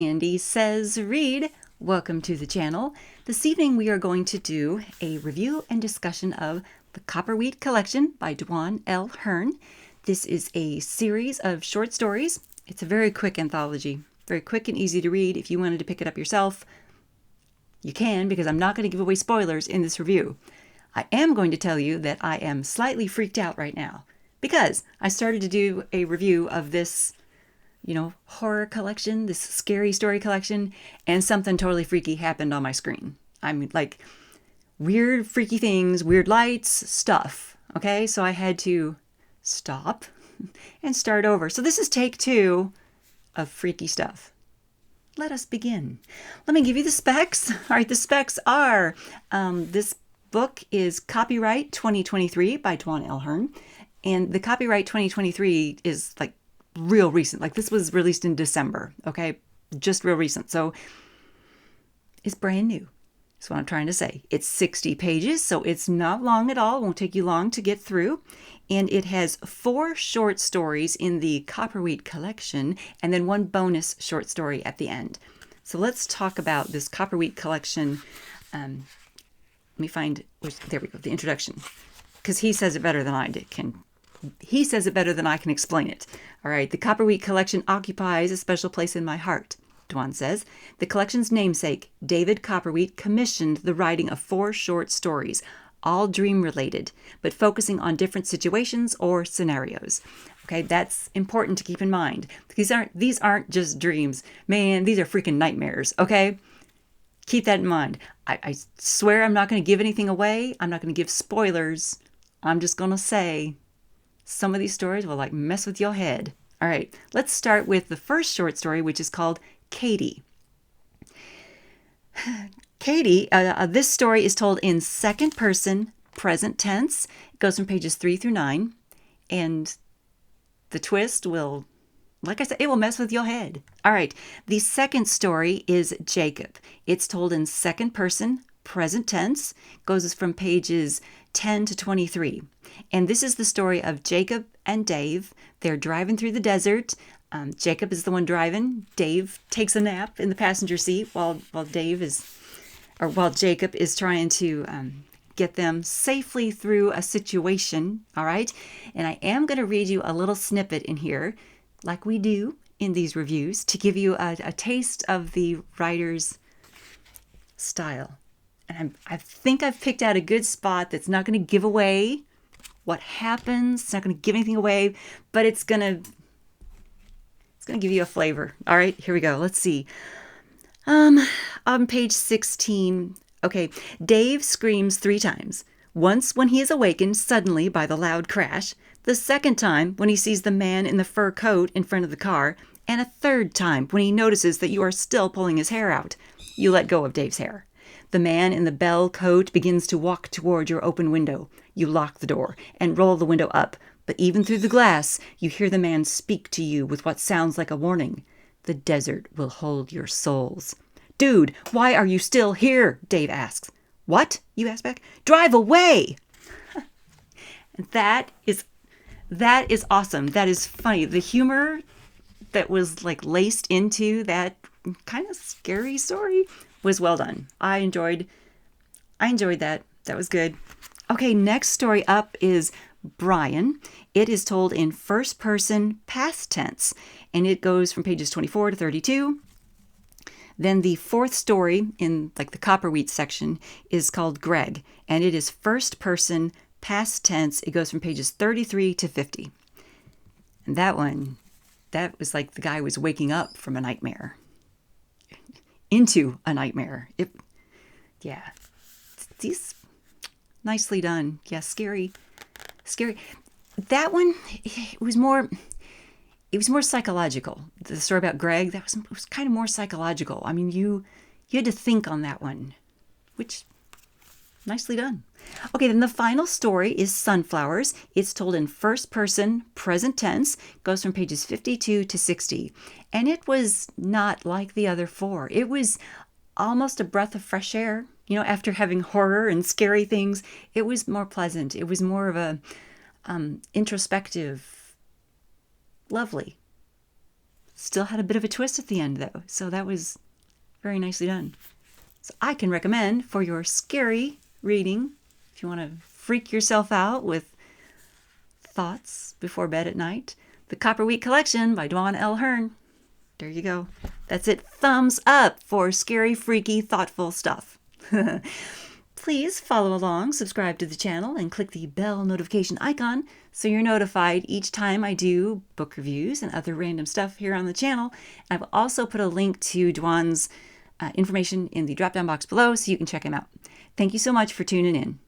Sandy Says Read. Welcome to the channel. This evening we are going to do a review and discussion of the Copperwheat collection by Dwan L. Hearn. This is a series of short stories. It's a very quick anthology, very quick and easy to read. If you wanted to pick it up yourself, you can, because I'm not going to give away spoilers in this review. I am going to tell you that I am slightly freaked out right now because I started to do a review of this horror collection, this scary story collection, and something totally freaky happened on my screen. I mean, like, weird, freaky things, weird lights, stuff. Okay, so I had to stop and start over. So this is take 2 of freaky stuff. Let us begin. Let me give you the specs. All right, the specs are, this book is copyright 2023 by Dwan L. Hearn, and the copyright 2023 is like real recent. Like, this was released in December, okay? Just real recent. So it's brand new. That's what I'm trying to say. It's 60 pages, so it's not long at all. It won't take you long to get through. And it has 4 short stories in the Copperwheat collection and then 1 bonus short story at the end. So let's talk about this Copperwheat collection. Let me find, there we go, the introduction. Because he says it better than I can. He says it better than I can explain it. All right, the Copperwheat collection occupies a special place in my heart, Dwan says. The collection's namesake, David Copperwheat, commissioned the writing of 4 short stories, all dream-related, but focusing on different situations or scenarios. Okay, that's important to keep in mind. These aren't just dreams. Man, these are freaking nightmares, okay? Keep that in mind. I swear I'm not going to give anything away. I'm not going to give spoilers. I'm just going to say some of these stories will like mess with your head. All right, let's start with the first short story, which is called Katie. Katie, this story is told in second person, present tense. It goes from pages 3 through 9. And the twist will, like I said, it will mess with your head. All right, the second story is Jacob. It's told in second person, present tense. It goes from pages 10 to 23. And this is the story of Jacob and Dave. They're driving through the desert. Jacob is the one driving. Dave takes a nap in the passenger seat while Jacob is trying to get them safely through a situation. All right. And I am going to read you a little snippet in here, like we do in these reviews, to give you a taste of the writer's style. And I think I've picked out a good spot that's not going to give away what happens. It's not going to give anything away, but it's going to give you a flavor. All right, here we go. Let's see. On page 16, okay, Dave screams 3 times. Once when he is awakened suddenly by the loud crash, the second time when he sees the man in the fur coat in front of the car, and a third time when he notices that you are still pulling his hair out. You let go of Dave's hair. The man in the bell coat begins to walk toward your open window. You lock the door and roll the window up, but even through the glass, you hear the man speak to you with what sounds like a warning. The desert will hold your souls. Dude, why are you still here? Dave asks. What? You ask back. Drive away! That is awesome. That is funny. The humor that was like laced into that kind of scary story was well done. I enjoyed that. That was good. Okay, next story up is Brian. It is told in first person past tense, and it goes from pages 24 to 32. Then the fourth story in like the Copperwheat section is called Greg, and it is first person past tense. It goes from pages 33 to 50. And that was like the guy was waking up from a nightmare into a nightmare. These nicely done. Yeah, scary. That one, it was more psychological. The story about Greg, it was kind of more psychological. I mean, you had to think on that one, which nicely done. Okay, then the final story is Sunflowers. It's told in first person, present tense, goes from pages 52 to 60. And it was not like the other 4. It was almost a breath of fresh air. After having horror and scary things, it was more pleasant. It was more of a introspective, lovely Still had a bit of a twist at the end though, so that was very nicely done. So I can recommend for your scary reading, if you want to freak yourself out with thoughts before bed at night, the Copperwheat Collection by Dwan L. Hearn. There you go. That's it. Thumbs up for scary, freaky, thoughtful stuff. Please follow along, subscribe to the channel, and click the bell notification icon so you're notified each time I do book reviews and other random stuff here on the channel. I will also put a link to Dwan's information in the drop-down box below so you can check him out. Thank you so much for tuning in.